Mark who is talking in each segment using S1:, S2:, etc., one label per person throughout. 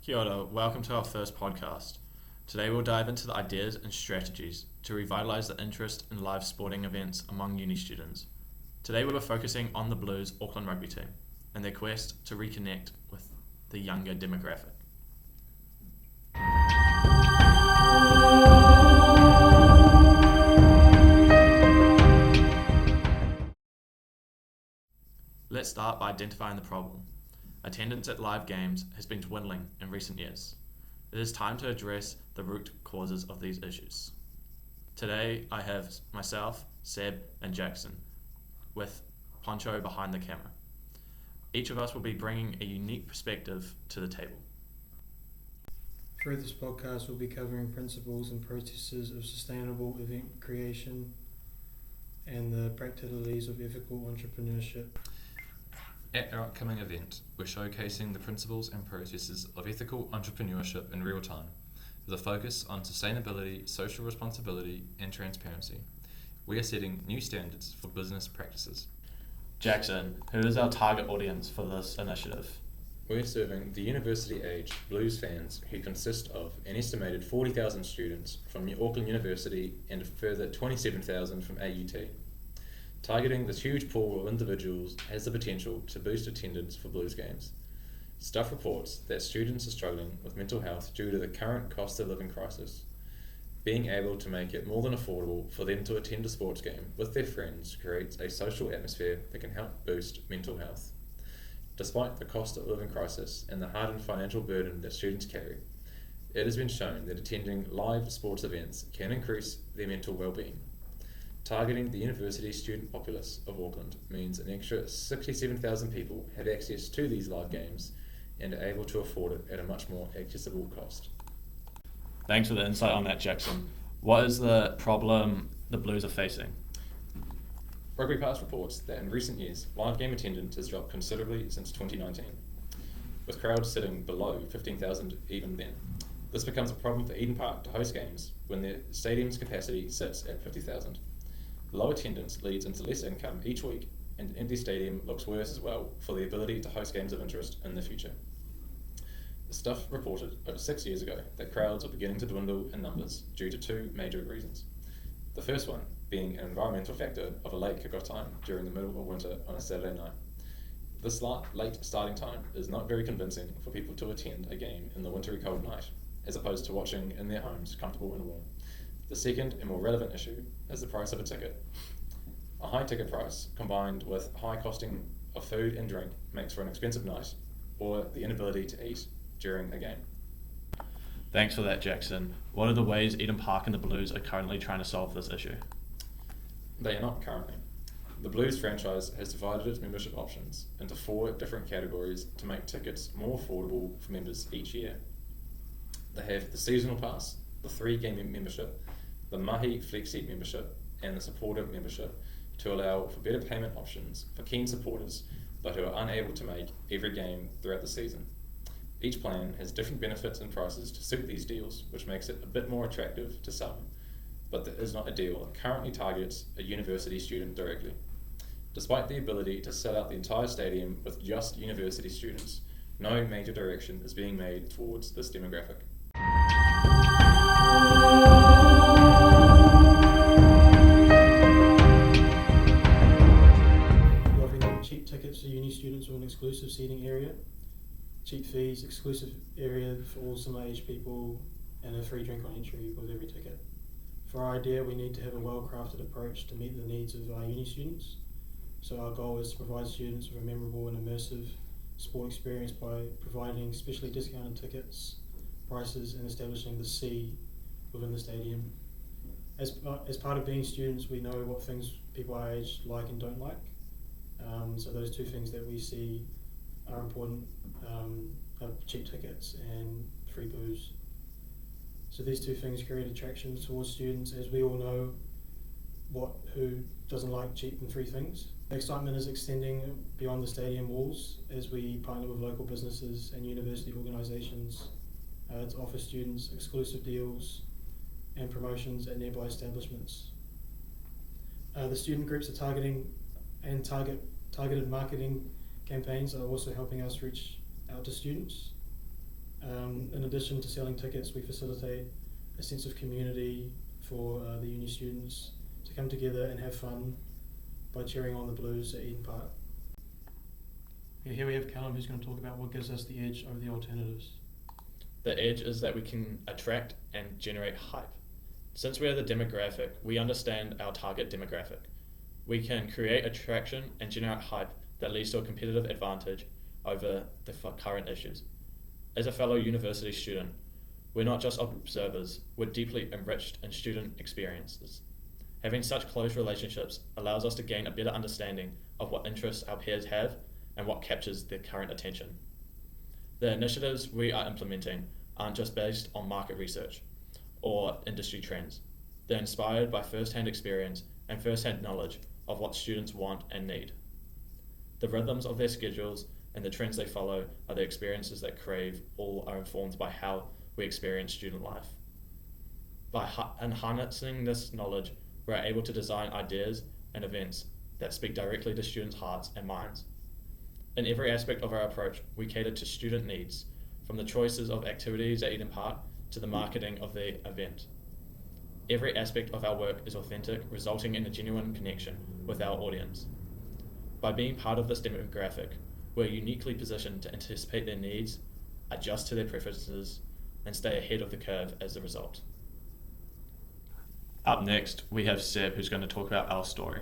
S1: Kia ora, welcome to our first podcast. Today we'll dive into the ideas and strategies to revitalise the interest in live sporting events among uni students. Today we'll be focusing on the Blues Auckland rugby team and their quest to reconnect with the younger demographic. Let's start by identifying the problem. Attendance at live games has been dwindling in recent years. It is time to address the root causes of these issues. Today I have myself, Seb and Jackson, with Poncho behind the camera. Each of us will be bringing a unique perspective to the table.
S2: Through this podcast, we'll be covering principles and processes of sustainable event creation and the practicalities of ethical entrepreneurship.
S3: At our upcoming event, we're showcasing the principles and processes of ethical entrepreneurship in real time, with a focus on sustainability, social responsibility, and transparency. We are setting new standards for business practices.
S1: Jackson, who is our target audience for this initiative?
S3: We're serving the university-age Blues fans who consist of an estimated 40,000 students from Auckland University and a further 27,000 from AUT. Targeting this huge pool of individuals has the potential to boost attendance for Blues games. Stuff reports that students are struggling with mental health due to the current cost of living crisis. Being able to make it more than affordable for them to attend a sports game with their friends creates a social atmosphere that can help boost mental health. Despite the cost of living crisis and the hardened financial burden that students carry, it has been shown that attending live sports events can increase their mental well-being. Targeting the university student populace of Auckland means an extra 67,000 people have access to these live games and are able to afford it at a much more accessible cost.
S1: Thanks for the insight on that, Jackson. What is the problem the Blues are facing?
S3: Rugby Pass reports that in recent years, live game attendance has dropped considerably since 2019, with crowds sitting below 15,000 even then. This becomes a problem for Eden Park to host games when their stadium's capacity sits at 50,000. Low attendance leads into less income each week, and an empty stadium looks worse as well for the ability to host games of interest in the future. The Stuff reported over 6 years ago that crowds are beginning to dwindle in numbers due to two major reasons. The first one being an environmental factor of a late kick-off time during the middle of winter on a Saturday night. This late starting time is not very convincing for people to attend a game in the wintry cold night, as opposed to watching in their homes comfortable and warm. The second and more relevant issue is the price of a ticket. A high ticket price combined with high costing of food and drink makes for an expensive night, or the inability to eat during a game.
S1: Thanks for that, Jackson. What are the ways Eden Park and the Blues are currently trying to solve this issue?
S3: They are not currently. The Blues franchise has divided its membership options into 4 different categories to make tickets more affordable for members each year. They have the seasonal pass, the 3-game membership, the Mahi Flexi membership, and the supporter membership to allow for better payment options for keen supporters but who are unable to make every game throughout the season. Each plan has different benefits and prices to suit these deals, which makes it a bit more attractive to some, but there is not a deal that currently targets a university student directly. Despite the ability to sell out the entire stadium with just university students, no major direction is being made towards this demographic.
S2: We're offering cheap tickets to uni students with an exclusive seating area, cheap fees, exclusive area for all similar age people, and a free drink on entry with every ticket. For our idea, we need to have a well-crafted approach to meet the needs of our uni students. So our goal is to provide students with a memorable and immersive sport experience by providing specially discounted tickets, prices, and establishing the C within the stadium. As part of being students, we know what things people our age like and don't like. So those two things that we see are important are cheap tickets and free booze. So these two things create attraction towards students, as we all know who doesn't like cheap and free things. The excitement is extending beyond the stadium walls as we partner with local businesses and university organisations to offer students exclusive deals and promotions at nearby establishments. The student groups are targeted marketing campaigns are also helping us reach out to students. In addition to selling tickets, we facilitate a sense of community for the uni students to come together and have fun by cheering on the Blues at Eden Park. Here we have Callum, who's going to talk about what gives us the edge over the alternatives.
S1: The edge is that we can attract and generate hype. Since we are the demographic, we understand our target demographic. We can create attraction and generate hype that leads to a competitive advantage over the current issues. As a fellow university student, we're not just observers, we're deeply enriched in student experiences. Having such close relationships allows us to gain a better understanding of what interests our peers have and what captures their current attention. The initiatives we are implementing aren't just based on market research or industry trends. They're inspired by first-hand experience and first-hand knowledge of what students want and need. The rhythms of their schedules and the trends they follow are the experiences that Crave all are informed by how we experience student life. By harnessing this knowledge, we're able to design ideas and events that speak directly to students' hearts and minds. In every aspect of our approach, we cater to student needs, from the choices of activities at Eden Park to the marketing of the event. Every aspect of our work is authentic, resulting in a genuine connection with our audience. By being part of this demographic, we're uniquely positioned to anticipate their needs, adjust to their preferences, and stay ahead of the curve as a result. Up next, we have Seb, who's going to talk about our story.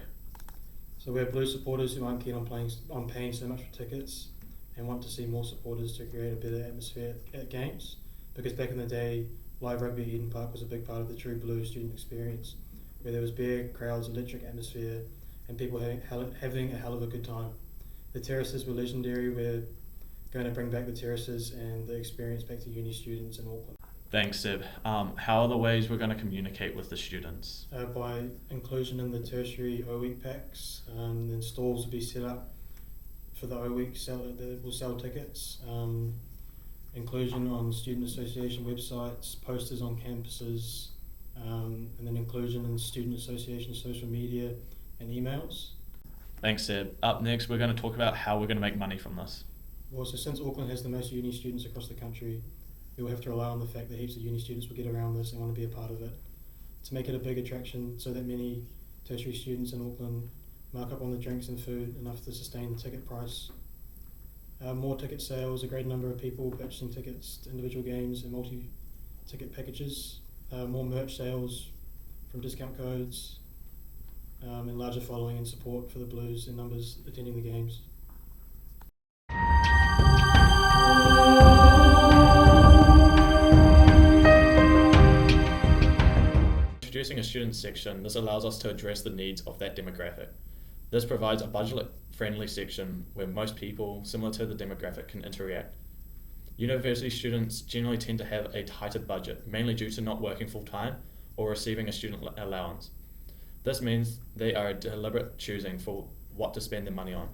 S2: So we have Blues supporters who aren't keen on paying so much for tickets and want to see more supporters to create a better atmosphere at games, because back in the day, live rugby at Eden Park was a big part of the true Blues student experience, where there was beer, crowds, electric atmosphere, and people having a hell of a good time. The terraces were legendary. We're going to bring back the terraces and the experience back to uni students in Auckland.
S1: Thanks, Seb. How are the ways we're going to communicate with the students?
S2: By inclusion in the tertiary O-Week packs, then stalls will be set up for the O-Week that will sell tickets. Inclusion on student association websites, posters on campuses, and then inclusion in student association social media and emails.
S1: Thanks, Seb. Up next, we're going to talk about how we're going to make money from this.
S2: Well, so since Auckland has the most uni students across the country, we will have to rely on the fact that heaps of uni students will get around this and want to be a part of it. To make it a big attraction so that many tertiary students in Auckland mark up on the drinks and food enough to sustain the ticket price. More ticket sales, a great number of people purchasing tickets to individual games and multi-ticket packages. More merch sales from discount codes, and larger following and support for the Blues and numbers attending the games.
S1: Introducing a student section, this allows us to address the needs of that demographic. This provides a budget-friendly section where most people, similar to the demographic, can interact. University students generally tend to have a tighter budget, mainly due to not working full-time or receiving a student allowance. This means they are deliberate choosing for what to spend their money on.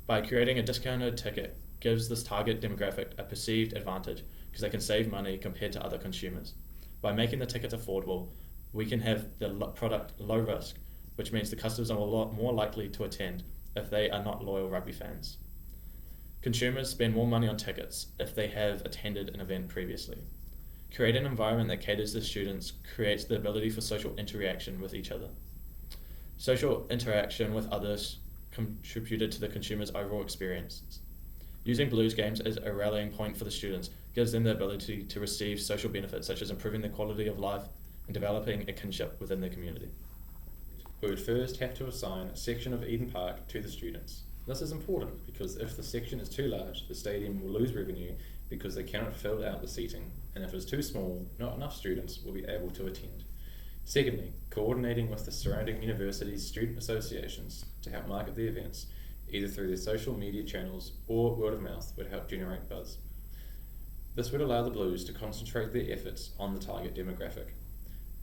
S1: By creating a discounted ticket gives this target demographic a perceived advantage because they can save money compared to other consumers. By making the tickets affordable, we can have the product low risk, which means the customers are a lot more likely to attend if they are not loyal rugby fans. Consumers spend more money on tickets if they have attended an event previously. Create an environment that caters to students creates the ability for social interaction with each other. Social interaction with others contributed to the consumer's overall experience. Using Blues games as a rallying point for the students gives them the ability to receive social benefits such as improving their quality of life and developing a kinship within their community.
S3: We would first have to assign a section of Eden Park to the students. This is important because if the section is too large, the stadium will lose revenue because they cannot fill out the seating, and if it is too small, not enough students will be able to attend. Secondly, coordinating with the surrounding universities' student associations to help market the events, either through their social media channels or word of mouth, would help generate buzz. This would allow the Blues to concentrate their efforts on the target demographic.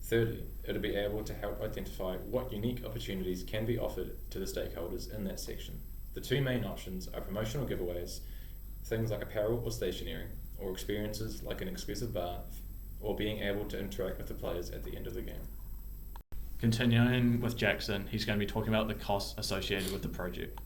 S3: Thirdly, it would be able to help identify what unique opportunities can be offered to the stakeholders in that section. The two main options are promotional giveaways, things like apparel or stationery, or experiences like an exclusive bar, or being able to interact with the players at the end of the game.
S1: Continuing with Jackson, he's going to be talking about the costs associated with the project.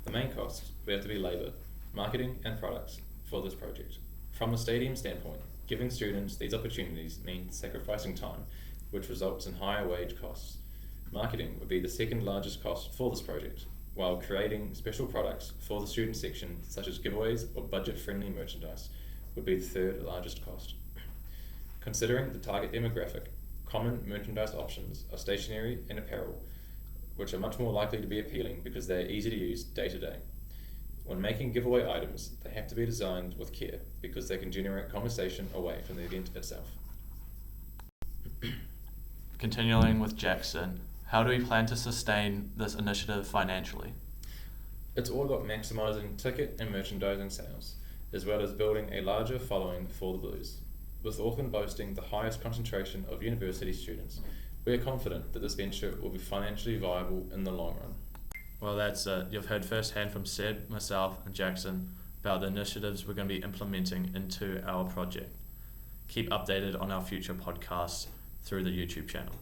S3: The main costs would have to be labour, marketing and products for this project. From the stadium standpoint, giving students these opportunities means sacrificing time, which results in higher wage costs. Marketing would be the second largest cost for this project, while creating special products for the student section, such as giveaways or budget-friendly merchandise, would be the third largest cost. Considering the target demographic, common merchandise options are stationery and apparel, which are much more likely to be appealing because they are easy to use day to day. When making giveaway items, they have to be designed with care because they can generate conversation away from the event itself.
S1: Continuing with Jackson, how do we plan to sustain this initiative financially?
S3: It's all about maximising ticket and merchandising sales, as well as building a larger following for the Blues. With Auckland boasting the highest concentration of university students, we are confident that this venture will be financially viable in the long run.
S1: Well, that's it. You've heard firsthand from Seb, myself, and Jackson about the initiatives we're going to be implementing into our project. Keep updated on our future podcasts through the YouTube channel.